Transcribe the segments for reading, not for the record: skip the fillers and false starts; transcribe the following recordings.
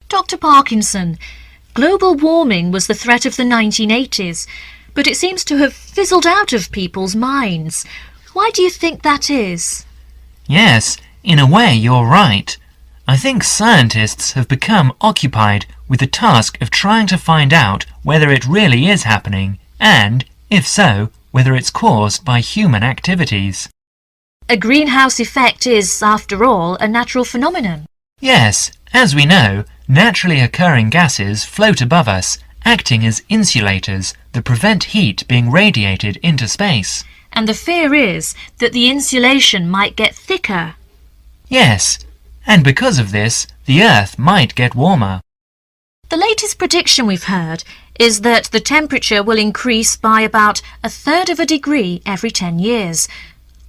Dr. Parkinson, global warming was the threat of the 1980s, but it seems to have fizzled out of people's minds. Why do you think that is? Yes, in a way you're right. I think scientists have become occupied with the task of trying to find out whether it really is happening and, if so, whether it's caused by human activities. A greenhouse effect is, after all, a natural phenomenon. Yes, as we know, naturally occurring gases float above us, acting as insulators that prevent heat being radiated into space. And the fear is that the insulation might get thicker. Yes, and because of this, the Earth might get warmer. The latest prediction we've heard is that the temperature will increase by about 1/3 of a degree every 10 years.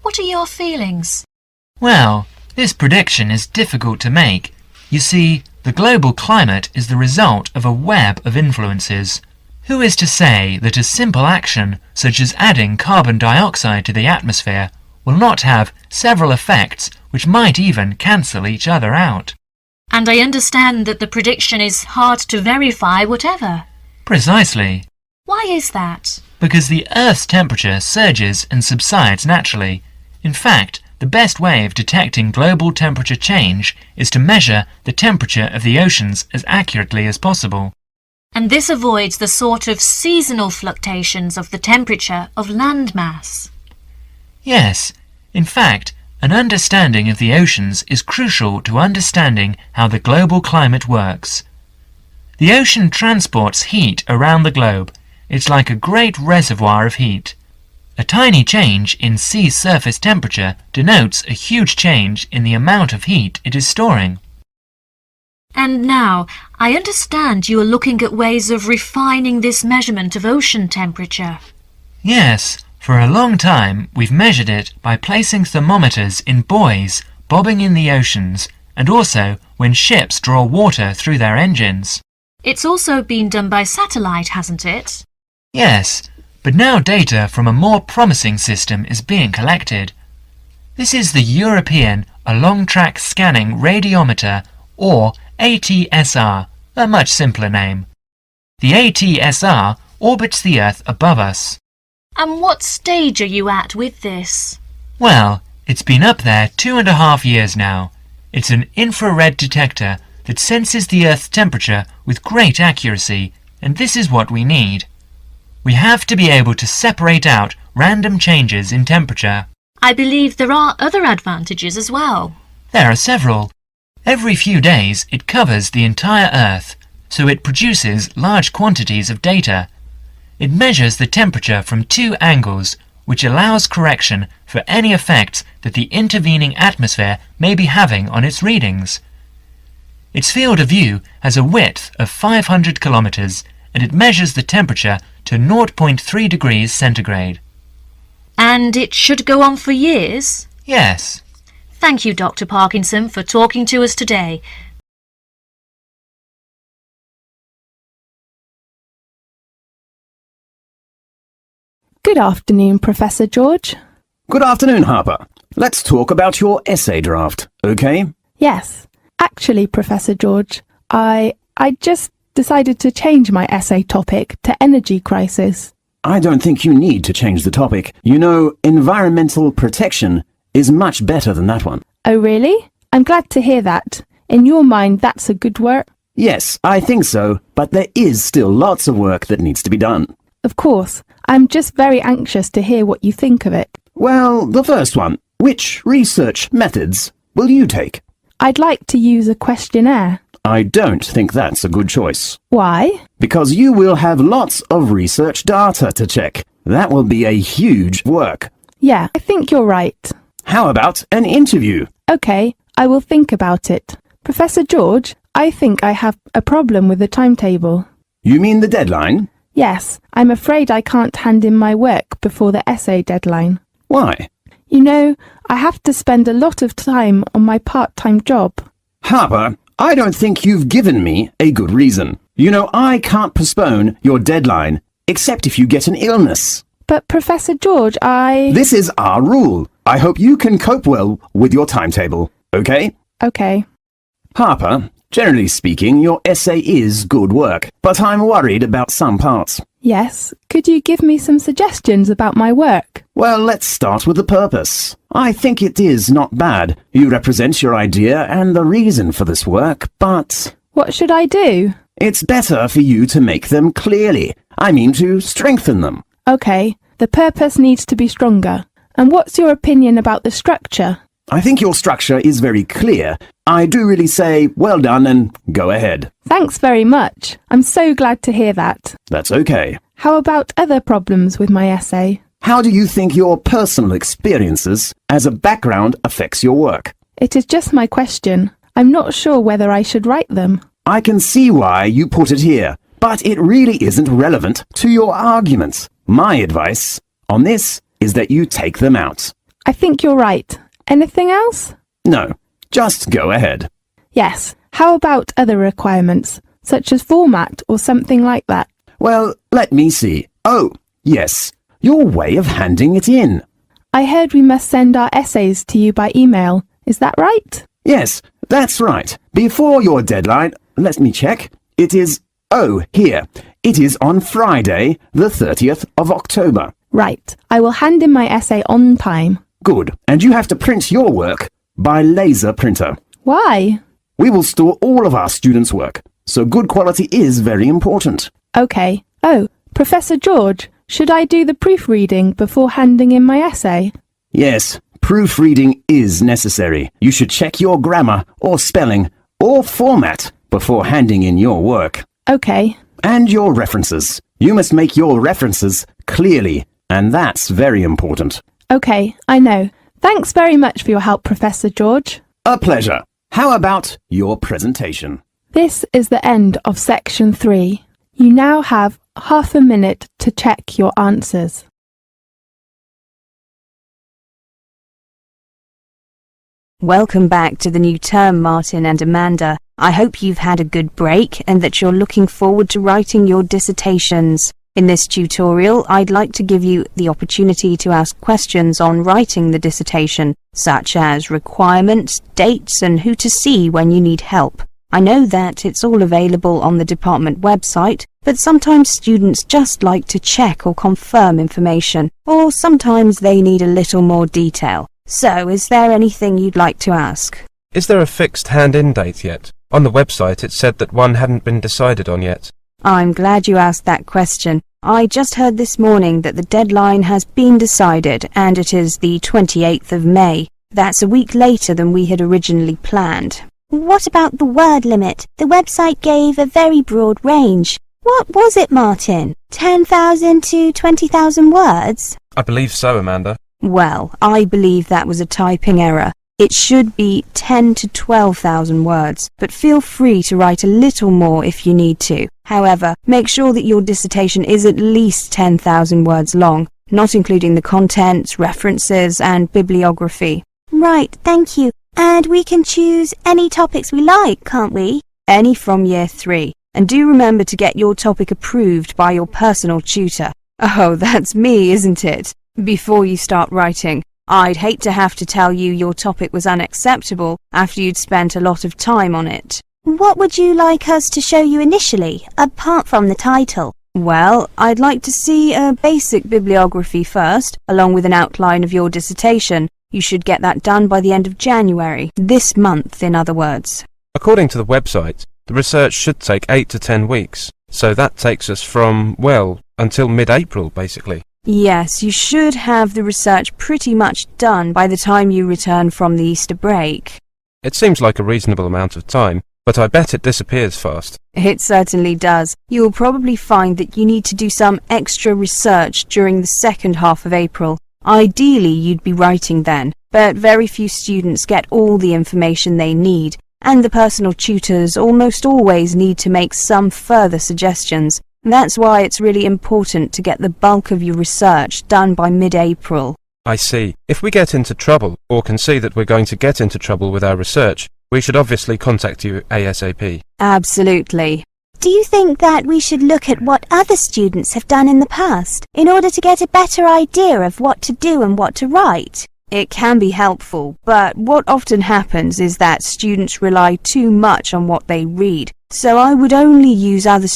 What are your feelings? Well, this prediction is difficult to make. You see, the global climate is the result of a web of influences. Who is to say that a simple action, such as adding carbon dioxide to the atmosphere, will not have several effects which might even cancel each other out? And I understand that the prediction is hard to verify whatever. Precisely. Why is that? Because the Earth's temperature surges and subsides naturally. In fact, the best way of detecting global temperature change is to measure the temperature of the oceans as accurately as possible. And this avoids the sort of seasonal fluctuations of the temperature of land mass. Yes, in fact, an understanding of the oceans is crucial to understanding how the global climate works. The ocean transports heat around the globe. It's like a great reservoir of heat. A tiny change in sea surface temperature denotes a huge change in the amount of heat it is storing. And now, I understand you are looking at ways of refining this measurement of ocean temperature. Yes, for a long time we've measured it by placing thermometers in buoys bobbing in the oceans, and also when ships draw water through their engines. It's also been done by satellite, hasn't it? Yes, but now data from a more promising system is being collected. This is the European Along-Track Scanning Radiometer, or ATSR, a much simpler name. The ATSR orbits the Earth above us. And what stage are you at with this? Well, it's been up there 2.5 years now. It's an infrared detector that senses the Earth's temperature with great accuracy, and this is what we need. We have to be able to separate out random changes in temperature. I believe there are other advantages as well. There are several. Every few days it covers the entire Earth, so it produces large quantities of data. It measures the temperature from 2 angles, which allows correction for any effects that the intervening atmosphere may be having on its readings. Its field of view has a width of 500 kilometers, and it measures the temperature to 0.3 degrees centigrade. And it should go on for years? Yes. Thank you, Dr. Parkinson, for talking to us today. Good afternoon, Professor George. Good afternoon, Harper. Let's talk about your essay draft, okay? Yes. Actually, Professor George, I just decided to change my essay topic to energy crisis. I don't think you need to change the topic. You know, environmental protection is much better than that one. Oh, really? I'm glad to hear that. In your mind, that's a good word? Yes, I think so, but there is still lots of work that needs to be done. Of course. I'm just very anxious to hear what you think of it. Well, the first one. Which research methods will you take? I'd like to use a questionnaire. I don't think that's a good choice. Why? Because you will have lots of research data to check. That will be a huge work. Yeah, I think you're right. How about an interview? Okay, I will think about it. Professor George, I think I have a problem with the timetable. You mean the deadline? Yes, I'm afraid I can't hand in my work before the essay deadline. Why? You know, I have to spend a lot of time on my part-time job. Harper, I don't think you've given me a good reason. You know, I can't postpone your deadline, except if you get an illness. But Professor George, This is our rule. I hope you can cope well with your timetable, okay? Okay. Harper, Generally speaking, your essay is good work, but I'm worried about some parts. Yes, could you give me some suggestions about my work? Well, let's start with the purpose. I think it is not bad. You represent your idea and the reason for this work, but What should I do? it's better for you to make them clearly. I mean to strengthen them. Okay, the purpose needs to be stronger. And what's your opinion about the structure? I think your structure is very clear. I do really say, well done and go ahead. Thanks very much. I'm so glad to hear that. That's okay. How about other problems with my essay? How do you think your personal experiences as a background affects your work? It is just my question. I'm not sure whether I should write them. I can see why you put it here, but it really isn't relevant to your arguments. My advice on this is that you take them out. I think you're right. Anything else? No, just go ahead. Yes. How about other requirements, such as format or something like that? Well, let me see. Oh, yes, your way of handing it in. I heard we must send our essays to you by email. Is that right? Yes, that's right. Before your deadline, let me check. It is, here. It is on Friday, the 30th of October. Right. I will hand in my essay on time. Good. And you have to print your work by laser printer. Why? We will store all of our students' work, so good quality is very important. Okay. Oh, Professor George, should I do the proofreading before handing in my essay? Yes, proofreading is necessary. You should check your grammar or spelling or format before handing in your work. Okay. And your references. You must make your references clearly, and that's very important. Okay, I know. Thanks very much for your help, Professor George. A pleasure. How about your presentation? This is the end of Section 3. You now have half a minute to check your answers. Welcome back to the new term, Martin and Amanda. I hope you've had a good break and that you're looking forward to writing your dissertations. In this tutorial, I'd like to give you the opportunity to ask questions on writing the dissertation, such as requirements, dates, and who to see when you need help. I know that it's all available on the department website, but sometimes students just like to check or confirm information, or sometimes they need a little more detail. So, is there anything you'd like to ask? Is there a fixed hand-in date yet? On the website it said that one hadn't been decided on yet. I'm glad you asked that question. I just heard this morning that the deadline has been decided and it is the 28th of May. That's a week later than we had originally planned. What about the word limit? The website gave a very broad range. What was it, Martin? 10,000 to 20,000 words? I believe so, Amanda. Well, I believe that was a typing error. It should be 10 to 12,000 words, but feel free to write a little more if you need to. However, make sure that your dissertation is at least 10,000 words long, not including the contents, references, and bibliography. Right, thank you. And we can choose any topics we like, can't we? Any from year 3. And do remember to get your topic approved by your personal tutor. Oh, that's me, isn't it? Before you start writing. I'd hate to have to tell you your topic was unacceptable after you'd spent a lot of time on it. What would you like us to show you initially, apart from the title? Well, I'd like to see a basic bibliography first, along with an outline of your dissertation. You should get that done by the end of January, this month in other words. According to the website, the research should take 8 to 10 weeks, so that takes us from, well, until mid-April, basically. Yes, you should have the research pretty much done by the time you return from the Easter break. It seems like a reasonable amount of time, but I bet it disappears fast. It certainly does. You'll probably find that you need to do some extra research during the second half of April. Ideally, you'd be writing then, but very few students get all the information they need, and the personal tutors almost always need to make some further suggestions. That's why it's really important to get the bulk of your research done by mid-April. I see. If we get into trouble, or can see that we're going to get into trouble with our research, we should obviously contact you ASAP. Absolutely. Do you think that we should look at what other students have done in the past, in order to get a better idea of what to do and what to write? It can be helpful, but what often happens is that students rely too much on what they read, so I would only use other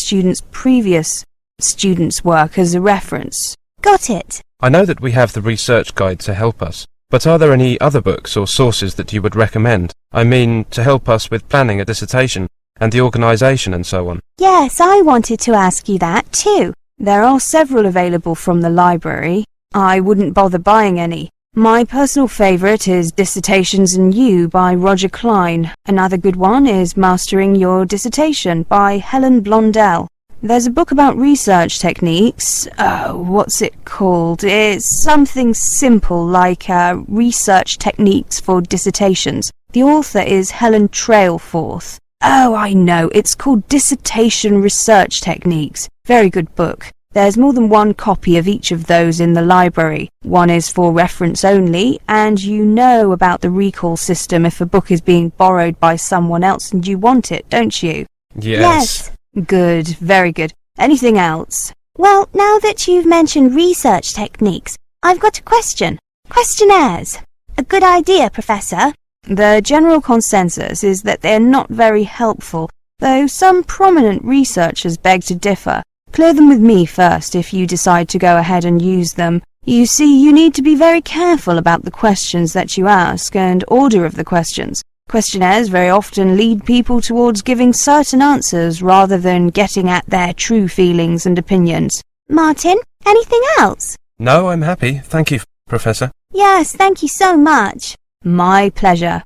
previous students' work as a reference. Got it. I know that we have the research guide to help us, but are there any other books or sources that you would recommend? I mean, to help us with planning a dissertation and the organisation and so on. Yes, I wanted to ask you that too. There are several available from the library. I wouldn't bother buying any. My personal favourite is Dissertations and You by Roger Klein. Another good one is Mastering Your Dissertation by Helen Blondell. There's a book about research techniques. What's it called? It's something simple like Research Techniques for Dissertations. The author is Helen Trailforth. Oh, I know. It's called Dissertation Research Techniques. Very good book. There's more than one copy of each of those in the library. One is for reference only, and you know about the recall system if a book is being borrowed by someone else and you want it, don't you? Yes. Good, very good. Anything else? Well, now that you've mentioned research techniques, I've got a question. Questionnaires. A good idea, Professor. The general consensus is that they're not very helpful, though some prominent researchers beg to differ. Clear them with me first if you decide to go ahead and use them. You see, you need to be very careful about the questions that you ask and order of the questions. Questionnaires very often lead people towards giving certain answers rather than getting at their true feelings and opinions. Martin, anything else? No, I'm happy. Thank you, Professor. Yes, thank you so much. My pleasure.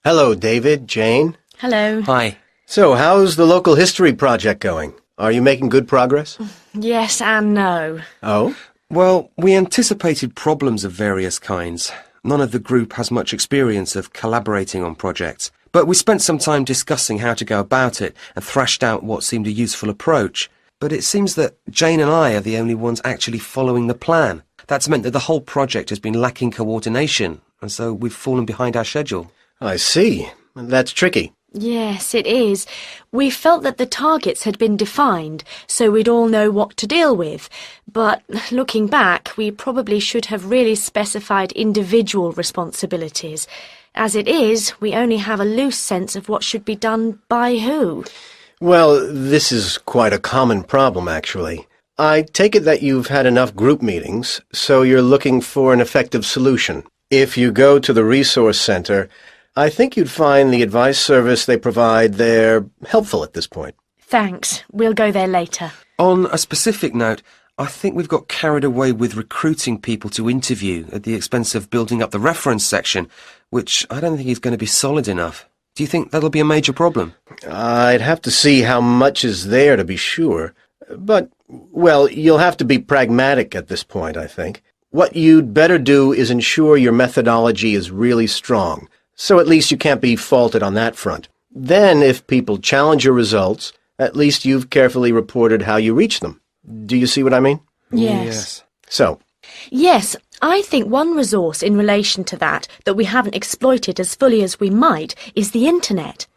Hello, David, Jane. Hello. Hi. So, how's the local history project going? Are you making good progress? Yes and no. Oh? Well, we anticipated problems of various kinds. None of the group has much experience of collaborating on projects, but we spent some time discussing how to go about it and thrashed out what seemed a useful approach. But it seems that Jane and I are the only ones actually following the plan. That's meant that the whole project has been lacking coordination, and so we've fallen behind our schedule. I see. That's tricky. Yes, it is. We felt that the targets had been defined, so we'd all know what to deal with. But looking back, we probably should have really specified individual responsibilities. As it is, we only have a loose sense of what should be done by who. Well, this is quite a common problem, actually. I take it that you've had enough group meetings, so you're looking for an effective solution. If you go to the Resource Center, I think you'd find the advice service they provide there helpful at this point. Thanks. We'll go there later. On a specific note, I think we've got carried away with recruiting people to interview at the expense of building up the reference section, which I don't think is going to be solid enough. Do you think that'll be a major problem? I'd have to see how much is there to be sure. But, well, you'll have to be pragmatic at this point, I think. What you'd better do is ensure your methodology is really strong, so at least you can't be faulted on that front. Then, if people challenge your results, at least you've carefully reported how you reach them. Do you see what I mean? Yes. So? Yes, I think one resource in relation to that we haven't exploited as fully as we might is the internet.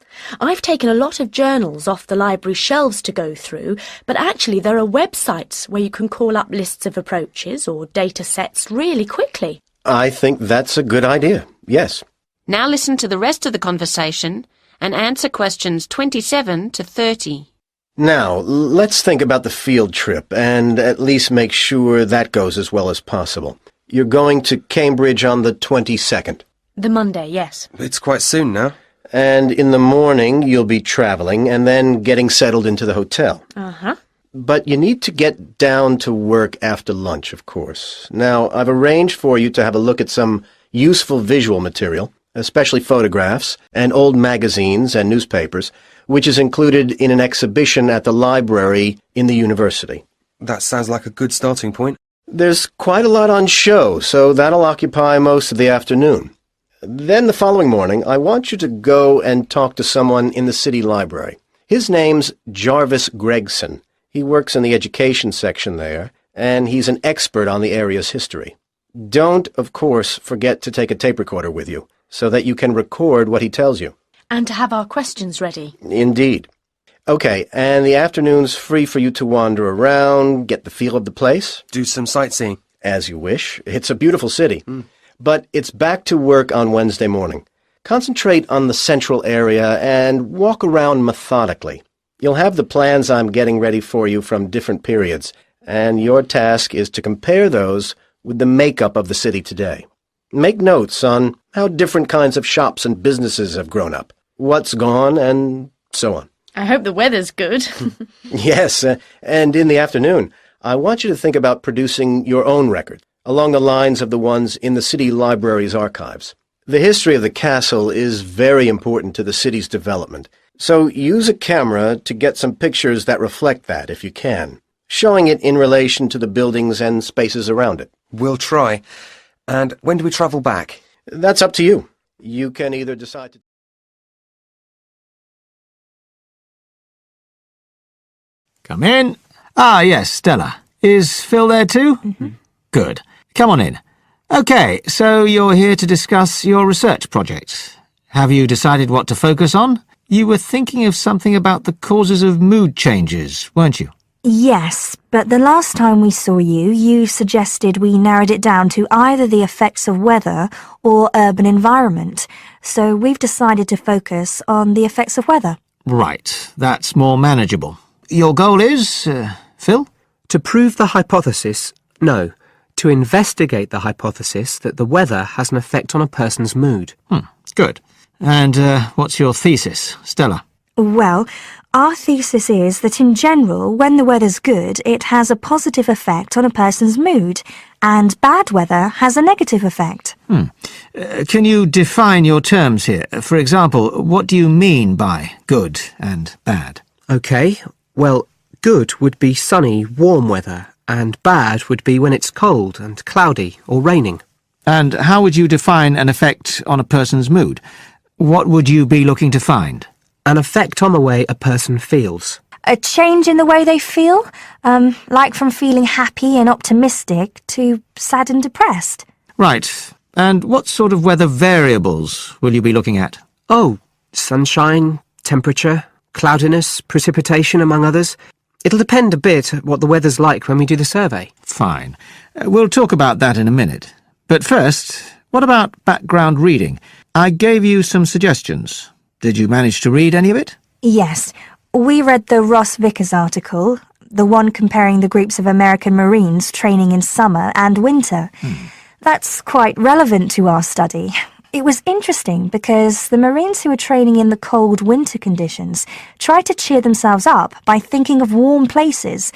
I've taken a lot of journals off the library shelves to go through, but actually there are websites where you can call up lists of approaches or data sets really quickly. I think that's a good idea, yes. Now listen to the rest of the conversation and answer questions 27 to 30. Now, let's think about the field trip and at least make sure that goes as well as possible. You're going to Cambridge on the 22nd. The Monday, yes. It's quite soon now. And in the morning you'll be traveling and then getting settled into the hotel. Uh-huh. But you need to get down to work after lunch, of course. Now, I've arranged for you to have a look at some useful visual material, especially photographs and old magazines and newspapers, which is included in an exhibition at the library in the university. That sounds like a good starting point. There's quite a lot on show, so that'll occupy most of the afternoon. Then the following morning, I want you to go and talk to someone in the city library. His name's Jarvis Gregson. He works in the education section there, and he's an expert on the area's history. Don't, of course, forget to take a tape recorder with you, so that you can record what he tells you. And to have our questions ready. Indeed. Okay, and the afternoon's free for you to wander around, get the feel of the place? Do some sightseeing. As you wish. It's a beautiful city. But it's back to work on Wednesday morning. Concentrate on the central area and walk around methodically. You'll have the plans I'm getting ready for you from different periods, and your task is to compare those with the makeup of the city today. Make notes on how different kinds of shops and businesses have grown up, what's gone, and so on. I hope the weather's good. Yes, and in the afternoon, I want you to think about producing your own record, along the lines of the ones in the city library's archives. The history of the castle is very important to the city's development, so use a camera to get some pictures that reflect that if you can, showing it in relation to the buildings and spaces around it. We'll try. And when do we travel back? That's up to you. You can either decide to... Come in. Ah, yes, Stella. Is Phil there too? Good. Come on in. OK, so you're here to discuss your research project. Have you decided what to focus on? You were thinking of something about the causes of mood changes, weren't you? Yes, but the last time we saw you, you suggested we narrowed it down to either the effects of weather or urban environment. So we've decided to focus on the effects of weather. Right, that's more manageable. Your goal is, Phil? To prove the hypothesis, no. To investigate the hypothesis that the weather has an effect on a person's mood. Good. And what's your thesis, Stella? Well, our thesis is that in general, when the weather's good, it has a positive effect on a person's mood, and bad weather has a negative effect. Can you define your terms here? For example, what do you mean by good and bad? OK, well, good would be sunny, warm weather, and bad would be when it's cold and cloudy or raining. And how would you define an effect on a person's mood? What would you be looking to find? An effect on the way a person feels. A change in the way they feel, like from feeling happy and optimistic to sad and depressed. Right. And what sort of weather variables will you be looking at? Oh, sunshine, temperature, cloudiness, precipitation, among others. It'll depend a bit what the weather's like when we do the survey. Fine. We'll talk about that in a minute. But first, what about background reading? I gave you some suggestions. Did you manage to read any of it? Yes, we read the Ross Vickers article, the one comparing the groups of American Marines training in summer and winter. That's quite relevant to our study. It was interesting because the Marines who were training in the cold winter conditions tried to cheer themselves up by thinking of warm places,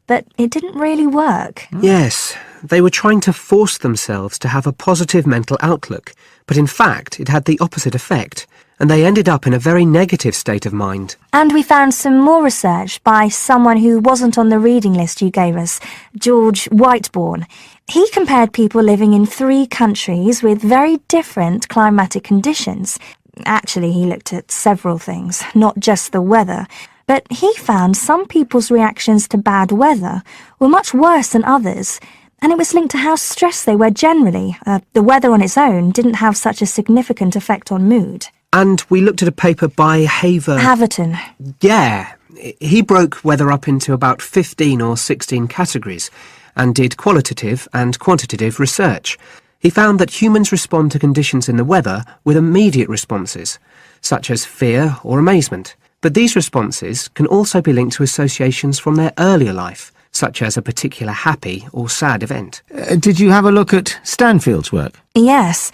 but it didn't really work. Yes, they were trying to force themselves to have a positive mental outlook, but in fact it had the opposite effect, and they ended up in a very negative state of mind. And we found some more research by someone who wasn't on the reading list you gave us, George Whiteborn. He compared people living in 3 countries with very different climatic conditions. Actually, he looked at several things, not just the weather. But he found some people's reactions to bad weather were much worse than others, and it was linked to how stressed they were generally. The weather on its own didn't have such a significant effect on mood. And we looked at a paper by Haverton. Yeah, he broke weather up into about 15 or 16 categories and did qualitative and quantitative research. He found that humans respond to conditions in the weather with immediate responses, such as fear or amazement. But these responses can also be linked to associations from their earlier life, such as a particular happy or sad event. Did you have a look at Stanfield's work? Yes.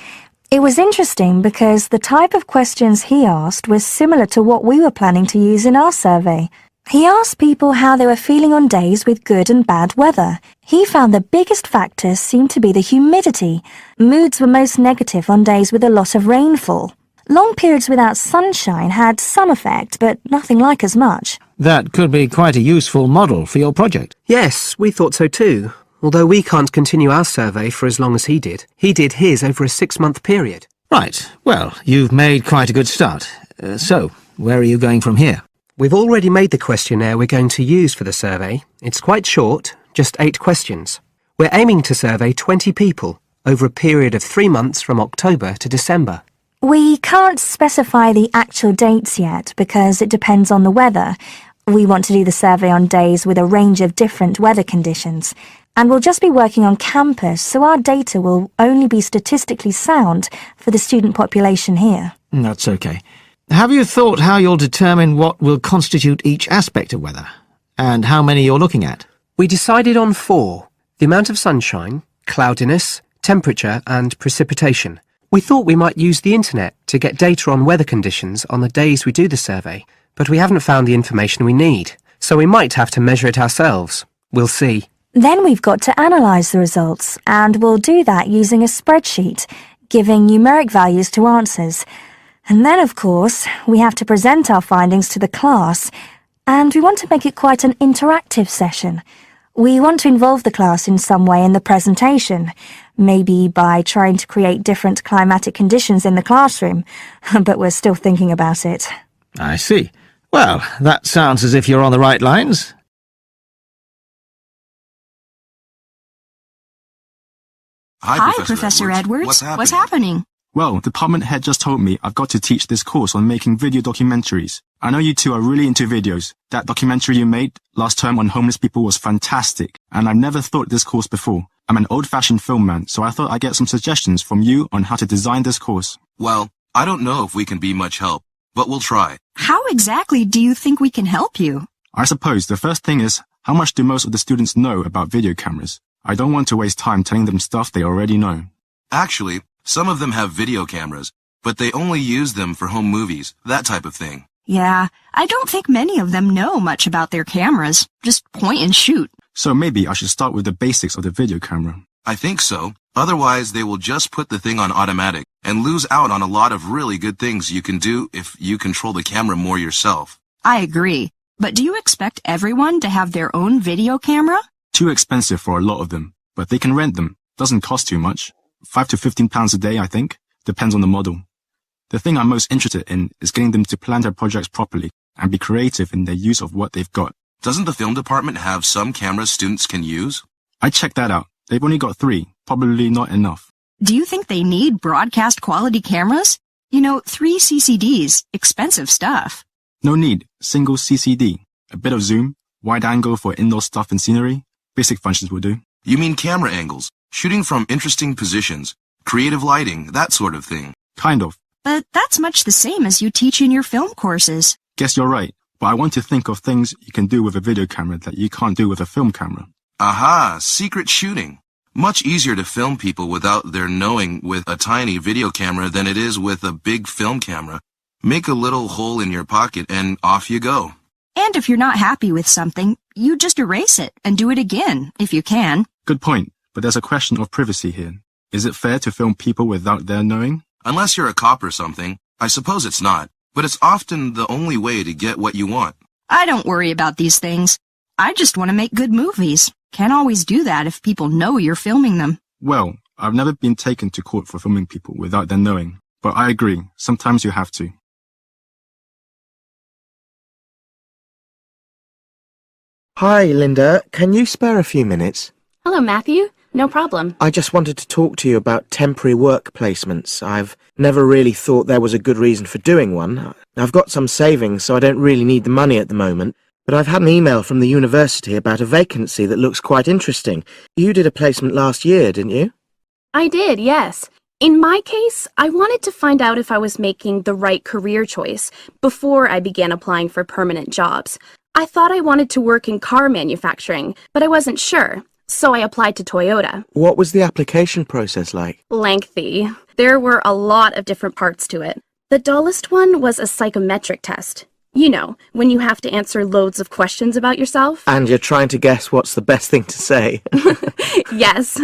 It was interesting because the type of questions he asked was similar to what we were planning to use in our survey. He asked people how they were feeling on days with good and bad weather. He found the biggest factors seemed to be the humidity. Moods were most negative on days with a lot of rainfall. Long periods without sunshine had some effect, but nothing like as much. That could be quite a useful model for your project. Yes, we thought so too. Although we can't continue our survey for as long as he did. He did his over a 6-month period. Right. Well, you've made quite a good start. So, where are you going from here? We've already made the questionnaire we're going to use for the survey. It's quite short, just 8 questions. We're aiming to survey 20 people over a period of 3 months from October to December. We can't specify the actual dates yet because it depends on the weather, We want to do the survey on days with a range of different weather conditions, and we'll just be working on campus, so our data will only be statistically sound for the student population here. That's okay. Have you thought how you'll determine what will constitute each aspect of weather, and how many you're looking at? We decided on 4. The amount of sunshine, cloudiness, temperature and precipitation. We thought we might use the internet to get data on weather conditions on the days we do the survey, but we haven't found the information we need, so we might have to measure it ourselves. We'll see. Then we've got to analyse the results, and we'll do that using a spreadsheet, giving numeric values to answers. And then, of course, we have to present our findings to the class, and we want to make it quite an interactive session. We want to involve the class in some way in the presentation, maybe by trying to create different climatic conditions in the classroom, but we're still thinking about it. I see. Well, that sounds as if you're on the right lines. Hi, Professor Edwards. What's happening? Well, department head just told me I've got to teach this course on making video documentaries. I know you two are really into videos. That documentary you made last term on homeless people was fantastic, and I've never thought this course before. I'm an old-fashioned film man, so I thought I'd get some suggestions from you on how to design this course. Well, I don't know if we can be much help, but we'll try. How exactly do you think we can help you? I suppose the first thing is, how much do most of the students know about video cameras? I don't want to waste time telling them stuff they already know. Actually, some of them have video cameras, but they only use them for home movies, that type of thing. Yeah, I don't think many of them know much about their cameras. Just point and shoot. So maybe I should start with the basics of the video camera. I think so. Otherwise, they will just put the thing on automatic and lose out on a lot of really good things you can do if you control the camera more yourself. I agree. But do you expect everyone to have their own video camera? Too expensive for a lot of them, but they can rent them. Doesn't cost too much. £5 to £15 a day, I think. Depends on the model. The thing I'm most interested in is getting them to plan their projects properly and be creative in their use of what they've got. Doesn't the film department have some cameras students can use? I checked that out. They've only got 3. Probably not enough. Do you think they need broadcast quality cameras? You know, 3 CCDs, expensive stuff. No need. Single CCD. A bit of zoom, wide angle for indoor stuff and scenery. Basic functions will do. You mean camera angles, shooting from interesting positions, creative lighting, that sort of thing. Kind of. But that's much the same as you teach in your film courses. Guess you're right, but I want to think of things you can do with a video camera that you can't do with a film camera. Aha, secret shooting. Much easier to film people without their knowing with a tiny video camera than it is with a big film camera. Make a little hole in your pocket and off you go. And if you're not happy with something, you just erase it and do it again, if you can. Good point, but there's a question of privacy here. Is it fair to film people without their knowing? Unless you're a cop or something, I suppose it's not, but it's often the only way to get what you want. I don't worry about these things. I just want to make good movies. Can't always do that if people know you're filming them. Well, I've never been taken to court for filming people without their knowing, but I agree, sometimes you have to. Hi, Linda. Can you spare a few minutes? Hello, Matthew. No problem. I just wanted to talk to you about temporary work placements. I've never really thought there was a good reason for doing one. I've got some savings, so I don't really need the money at the moment. But I've had an email from the university about a vacancy that looks quite interesting. You did a placement last year, didn't you? I did, yes. In my case, I wanted to find out if I was making the right career choice before I began applying for permanent jobs. I thought I wanted to work in car manufacturing, but I wasn't sure, so I applied to Toyota. What was the application process like? Lengthy. There were a lot of different parts to it. The dullest one was a psychometric test. You know, when you have to answer loads of questions about yourself. And you're trying to guess what's the best thing to say. Yes.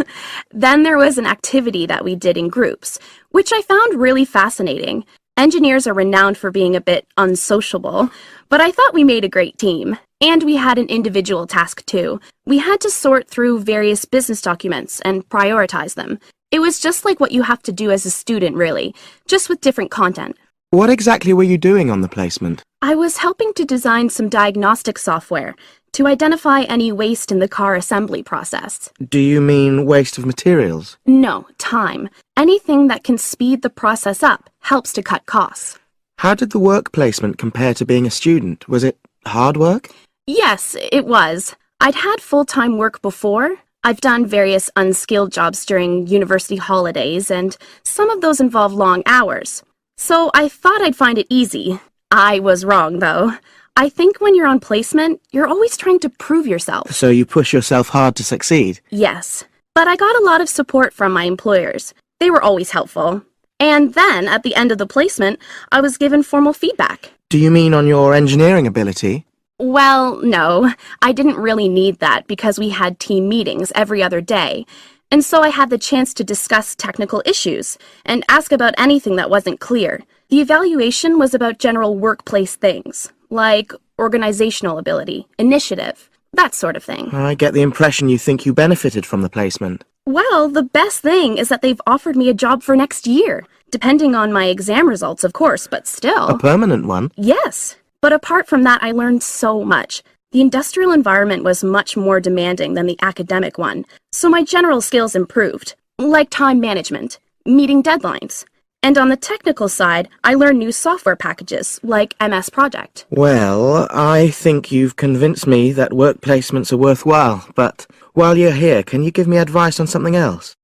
Then there was an activity that we did in groups, which I found really fascinating. Engineers are renowned for being a bit unsociable, but I thought we made a great team. And we had an individual task too. We had to sort through various business documents and prioritize them. It was just like what you have to do as a student, really, just with different content. What exactly were you doing on the placement? I was helping to design some diagnostic software to identify any waste in the car assembly process. Do you mean waste of materials? No, time. Anything that can speed the process up helps to cut costs. How did the work placement compare to being a student? Was it hard work? Yes, it was. I'd had full-time work before. I've done various unskilled jobs during university holidays, and some of those involve long hours. So I thought I'd find it easy. I was wrong, though. I think when you're on placement, you're always trying to prove yourself. So you push yourself hard to succeed? Yes, but I got a lot of support from my employers. They were always helpful. And then, at the end of the placement, I was given formal feedback. Do you mean on your engineering ability? Well, no. I didn't really need that because we had team meetings every other day. And so I had the chance to discuss technical issues and ask about anything that wasn't clear. The evaluation was about general workplace things, like organizational ability, initiative, that sort of thing. I get the impression you think you benefited from the placement. Well, the best thing is that they've offered me a job for next year, depending on my exam results, of course, but still. A permanent one? Yes. But apart from that, I learned so much. The industrial environment was much more demanding than the academic one, so my general skills improved, like time management, meeting deadlines. And on the technical side, I learned new software packages, like MS Project. Well, I think you've convinced me that work placements are worthwhile, but while you're here, can you give me advice on something else?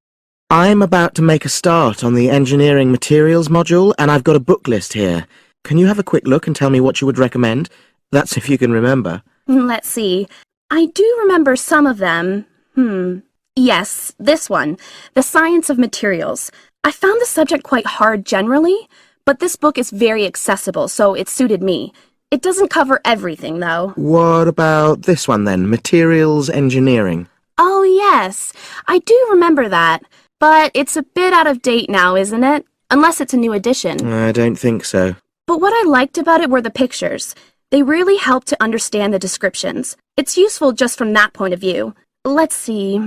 I'm about to make a start on the engineering materials module, and I've got a book list here. Can you have a quick look and tell me what you would recommend? That's if you can remember. Let's see. I do remember some of them. Yes, this one, The Science of Materials. I found the subject quite hard generally, but this book is very accessible, so it suited me. It doesn't cover everything, though. What about this one then, Materials Engineering? Oh, yes. I do remember that, but it's a bit out of date now, isn't it? Unless it's a new edition. I don't think so. But what I liked about it were the pictures. They really helped to understand the descriptions. It's useful just from that point of view. Let's see,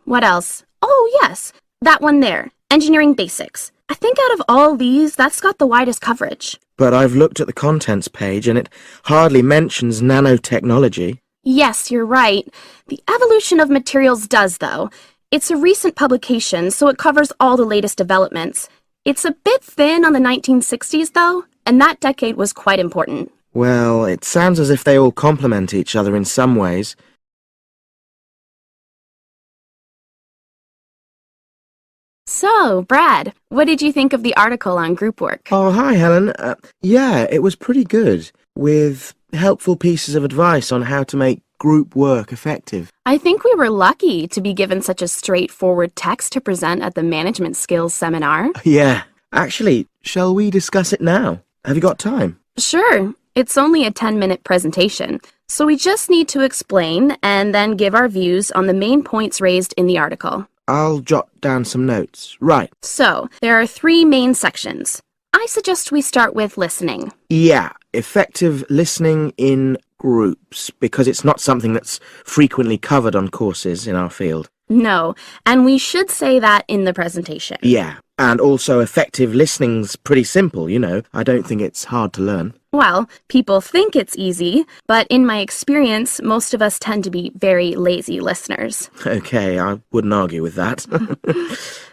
what else? Oh, yes, that one there, Engineering Basics. I think out of all these, that's got the widest coverage. But I've looked at the contents page and it hardly mentions nanotechnology. Yes, you're right. The evolution of materials does, though. It's a recent publication, so it covers all the latest developments. It's a bit thin on the 1960s, though, and that decade was quite important. Well, it sounds as if they all complement each other in some ways. So, Brad, what did you think of the article on group work? Oh, hi, Helen. Yeah, it was pretty good, with helpful pieces of advice on how to make group work effective. I think we were lucky to be given such a straightforward text to present at the Management Skills Seminar. Yeah. Actually, shall we discuss it now? Have you got time? Sure. It's only a 10-minute presentation, so we just need to explain and then give our views on the main points raised in the article. I'll jot down some notes. Right. So, there are 3 main sections. I suggest we start with listening. Yeah, effective listening in groups, because it's not something that's frequently covered on courses in our field. No, and we should say that in the presentation. Yeah, and also effective listening's pretty simple, you know. I don't think it's hard to learn. Well, people think it's easy, but in my experience, most of us tend to be very lazy listeners. Okay, I wouldn't argue with that.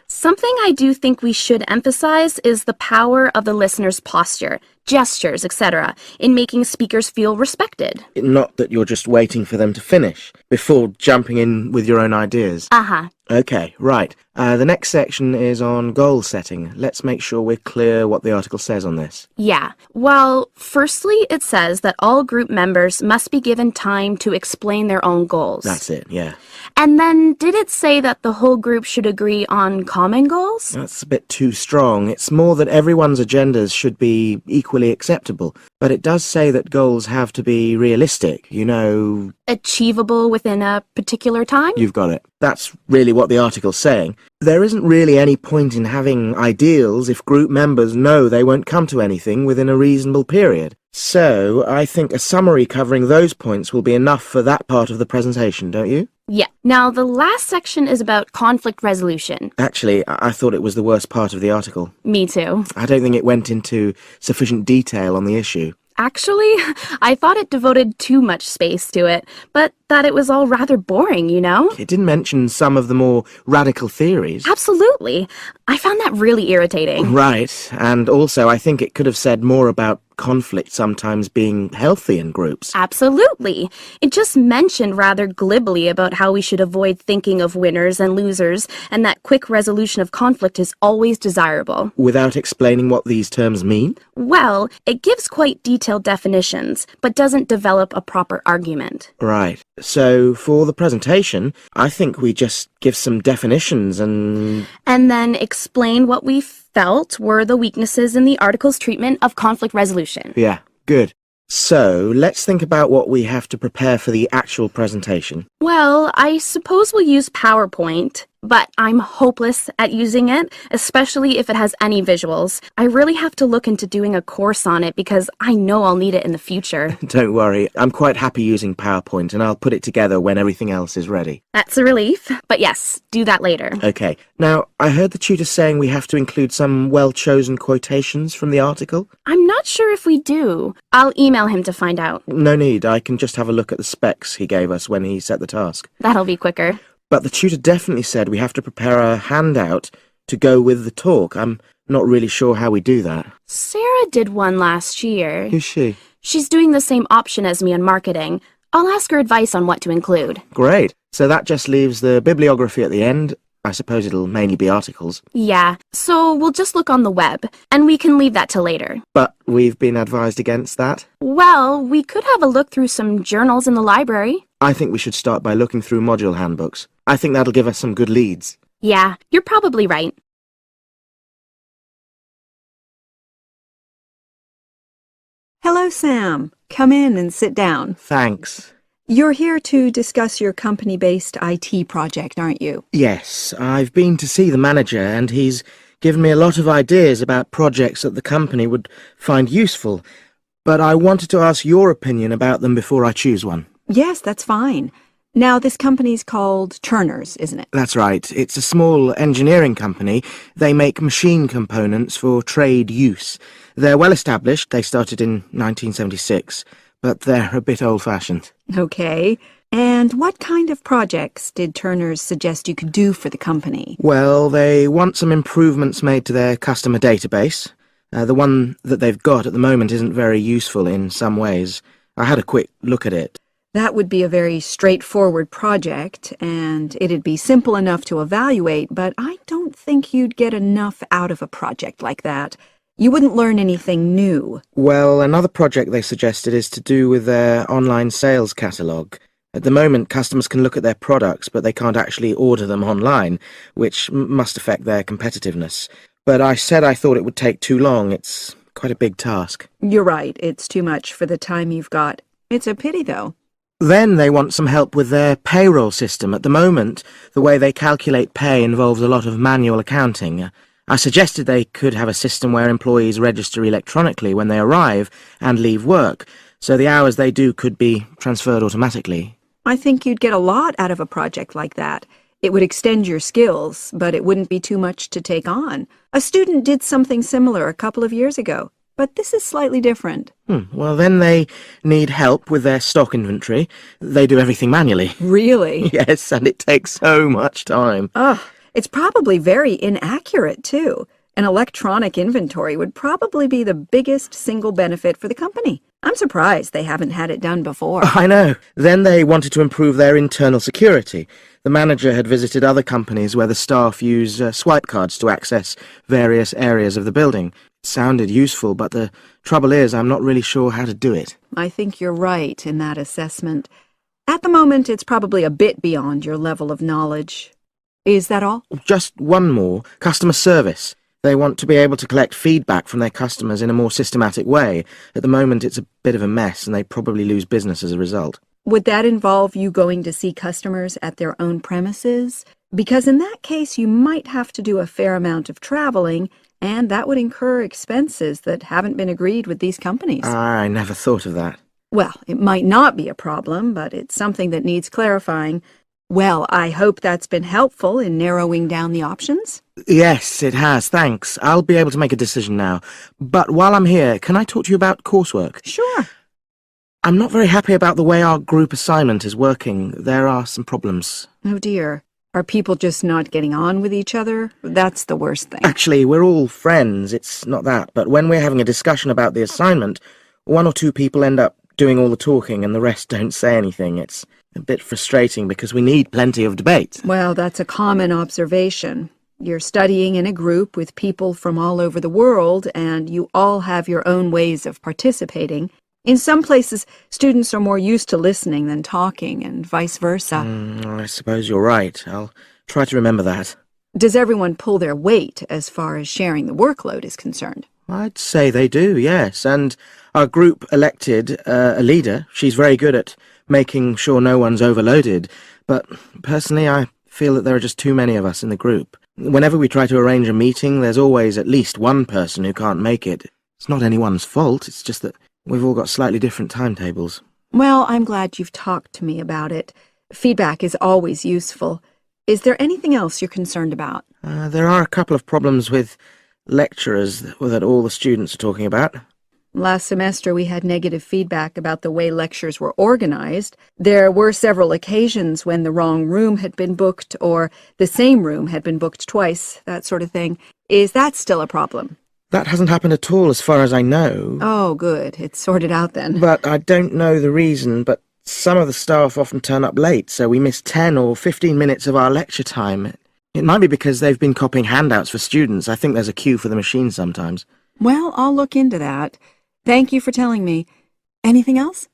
Something I do think we should emphasize is the power of the listener's posture, gestures, etc., in making speakers feel respected. Not that you're just waiting for them to finish before jumping in with your own ideas. Uh-huh. Okay, right. The next section is on goal setting. Let's make sure we're clear what the article says on this. Yeah. Well, firstly, it says that all group members must be given time to explain their own goals. That's it, yeah. And then, did it say that the whole group should agree on common goals? That's a bit too strong. It's more that everyone's agendas should be equally acceptable. But it does say that goals have to be realistic, you know... Achievable within a particular time? You've got it. That's really what the article's saying. There isn't really any point in having ideals if group members know they won't come to anything within a reasonable period. So, I think a summary covering those points will be enough for that part of the presentation, don't you? Yeah. Now, the last section is about conflict resolution. Actually, I thought it was the worst part of the article. Me too. I don't think it went into sufficient detail on the issue. Actually, I thought it devoted too much space to it, but that it was all rather boring, you know? It didn't mention some of the more radical theories. Absolutely. I found that really irritating. Right, and also I think it could have said more about conflict sometimes being healthy in groups. Absolutely. It just mentioned rather glibly about how we should avoid thinking of winners and losers, and that quick resolution of conflict is always desirable. Without explaining what these terms mean? Well, it gives quite detailed definitions, but doesn't develop a proper argument. Right. So, for the presentation, I think we just give some definitions and then explain what we felt were the weaknesses in the article's treatment of conflict resolution. Yeah, good. So, let's think about what we have to prepare for the actual presentation. Well, I suppose we'll use PowerPoint, but I'm hopeless at using it, especially if it has any visuals. I really have to look into doing a course on it because I know I'll need it in the future. Don't worry, I'm quite happy using PowerPoint and I'll put it together when everything else is ready. That's a relief, but yes, do that later. Okay. Now, I heard the tutor saying we have to include some well-chosen quotations from the article. I'm not sure if we do. I'll email him to find out. No need, I can just have a look at the specs he gave us when he set the task. That'll be quicker. But the tutor definitely said we have to prepare a handout to go with the talk. I'm not really sure how we do that. Sarah did one last year. Who's she? She's doing the same option as me in marketing. I'll ask her advice on what to include. Great. So that just leaves the bibliography at the end. I suppose it'll mainly be articles. Yeah, so we'll just look on the web, and we can leave that till later. But we've been advised against that. Well, we could have a look through some journals in the library. I think we should start by looking through module handbooks. I think that'll give us some good leads. Yeah, you're probably right. Hello, Sam. Come in and sit down. Thanks. You're here to discuss your company-based IT project, aren't you? Yes, I've been to see the manager and he's given me a lot of ideas about projects that the company would find useful. But I wanted to ask your opinion about them before I choose one. Yes, that's fine. Now, this company's called Turner's, isn't it? That's right. It's a small engineering company. They make machine components for trade use. They're well established. They started in 1976, but they're a bit old-fashioned. Okay. And what kind of projects did Turner's suggest you could do for the company? Well, they want some improvements made to their customer database. The one that they've got at the moment isn't very useful in some ways. I had a quick look at it. That would be a very straightforward project, and it'd be simple enough to evaluate, but I don't think you'd get enough out of a project like that. You wouldn't learn anything new. Well, another project they suggested is to do with their online sales catalogue. At the moment, customers can look at their products, but they can't actually order them online, which must affect their competitiveness. But I said I thought it would take too long. It's quite a big task. You're right. It's too much for the time you've got. It's a pity, though. Then they want some help with their payroll system. At the moment, the way they calculate pay involves a lot of manual accounting. I suggested they could have a system where employees register electronically when they arrive and leave work, so the hours they do could be transferred automatically. I think you'd get a lot out of a project like that. It would extend your skills, but it wouldn't be too much to take on. A student did something similar a couple of years ago. But this is slightly different. Well, then they need help with their stock inventory. They do everything manually. Really? Yes, and it takes so much time. It's probably very inaccurate, too. An electronic inventory would probably be the biggest single benefit for the company. I'm surprised they haven't had it done before. I know. Then they wanted to improve their internal security. The manager had visited other companies where the staff use swipe cards to access various areas of the building. It sounded useful, but the trouble is I'm not really sure how to do it. I think you're right in that assessment. At the moment, it's probably a bit beyond your level of knowledge. Is that all? Just one more. Customer service. They want to be able to collect feedback from their customers in a more systematic way. At the moment, it's a bit of a mess, and they probably lose business as a result. Would that involve you going to see customers at their own premises? Because in that case, you might have to do a fair amount of traveling, and that would incur expenses that haven't been agreed with these companies. I never thought of that. Well, it might not be a problem, but it's something that needs clarifying. Well, I hope that's been helpful in narrowing down the options. Yes, it has, thanks. I'll be able to make a decision now. But while I'm here, can I talk to you about coursework? Sure. I'm not very happy about the way our group assignment is working. There are some problems. Oh dear. Are people just not getting on with each other? That's the worst thing. Actually, we're all friends, it's not that, but when we're having a discussion about the assignment, one or two people end up doing all the talking and the rest don't say anything. It's a bit frustrating because we need plenty of debate. Well, that's a common observation. You're studying in a group with people from all over the world, and you all have your own ways of participating. In some places, students are more used to listening than talking, and vice versa. I suppose you're right. I'll try to remember that. Does everyone pull their weight as far as sharing the workload is concerned? I'd say they do, yes. And our group elected a leader. She's very good at making sure no one's overloaded. But personally, I feel that there are just too many of us in the group. Whenever we try to arrange a meeting, there's always at least one person who can't make it. It's not anyone's fault, it's just that we've all got slightly different timetables. Well, I'm glad you've talked to me about it. Feedback is always useful. Is there anything else you're concerned about? There are a couple of problems with lecturers that all the students are talking about. Last semester we had negative feedback about the way lectures were organized. There were several occasions when the wrong room had been booked or the same room had been booked twice, that sort of thing. Is that still a problem? That hasn't happened at all as far as I know. Oh, good. It's sorted out then. But I don't know the reason, but some of the staff often turn up late, so we miss 10 or 15 minutes of our lecture time. It might be because they've been copying handouts for students. I think there's a queue for the machine sometimes. Well, I'll look into that. Thank you for telling me. Anything else?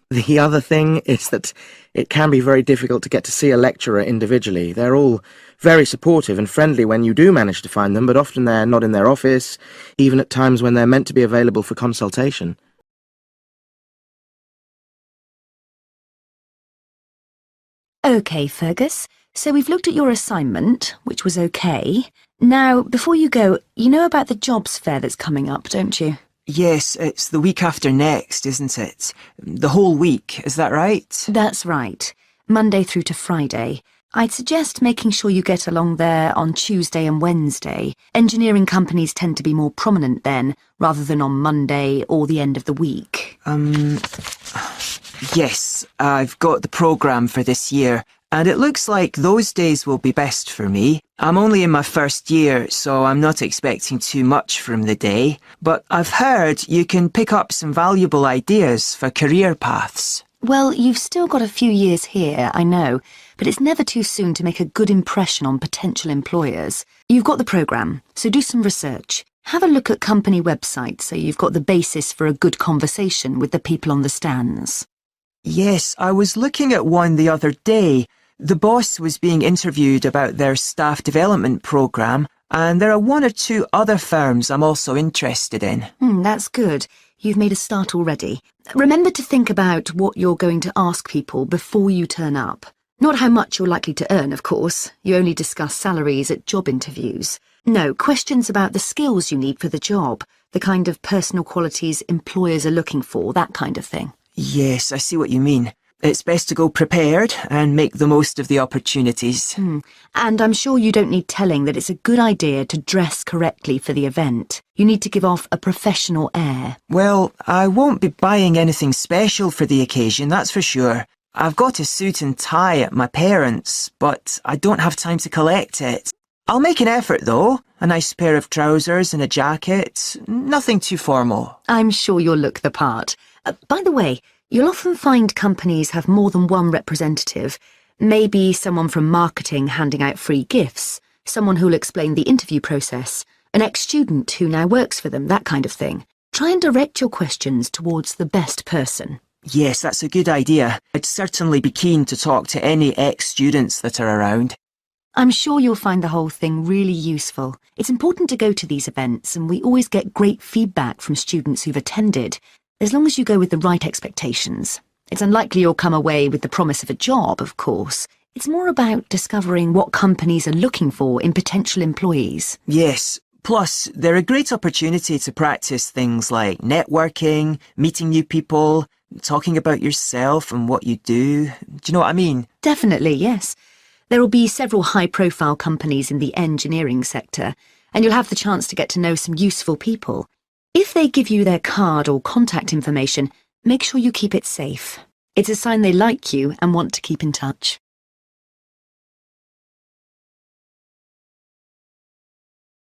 The other thing is that it can be very difficult to get to see a lecturer individually. They're all very supportive and friendly when you do manage to find them, but often they're not in their office, even at times when they're meant to be available for consultation. OK, Fergus. So we've looked at your assignment, which was OK. Now, before you go, you know about the jobs fair that's coming up, don't you? Yes, it's the week after next, isn't it? The whole week, is that right? That's right. Monday through to Friday. I'd suggest making sure you get along there on Tuesday and Wednesday. Engineering companies tend to be more prominent then, rather than on Monday or the end of the week. Yes, I've got the programme for this year, and it looks like those days will be best for me. I'm only in my first year, so I'm not expecting too much from the day, but I've heard you can pick up some valuable ideas for career paths. Well, you've still got a few years here, I know, but it's never too soon to make a good impression on potential employers. You've got the programme, so do some research. Have a look at company websites so you've got the basis for a good conversation with the people on the stands. Yes, I was looking at one the other day. The boss was being interviewed about their staff development programme, and there are one or two other firms I'm also interested in. That's good. You've made a start already. Remember to think about what you're going to ask people before you turn up. Not how much you're likely to earn, of course. You only discuss salaries at job interviews. No, questions about the skills you need for the job, the kind of personal qualities employers are looking for, that kind of thing. Yes, I see what you mean. It's best to go prepared and make the most of the opportunities. And I'm sure you don't need telling that it's a good idea to dress correctly for the event. You need to give off a professional air. Well, I won't be buying anything special for the occasion, that's for sure. I've got a suit and tie at my parents', but I don't have time to collect it. I'll make an effort, though. A nice pair of trousers and a jacket. Nothing too formal. I'm sure you'll look the part. By the way, you'll often find companies have more than one representative. Maybe someone from marketing handing out free gifts, someone who'll explain the interview process, an ex-student who now works for them, that kind of thing. Try and direct your questions towards the best person. Yes, that's a good idea. I'd certainly be keen to talk to any ex-students that are around. I'm sure you'll find the whole thing really useful. It's important to go to these events, and we always get great feedback from students who've attended, as long as you go with the right expectations. It's unlikely you'll come away with the promise of a job, of course. It's more about discovering what companies are looking for in potential employees. Yes. Plus, they're a great opportunity to practice things like networking, meeting new people, talking about yourself and what you do. Do you know what I mean? Definitely, yes. There will be several high-profile companies in the engineering sector, and you'll have the chance to get to know some useful people. If they give you their card or contact information, make sure you keep it safe. It's a sign they like you and want to keep in touch.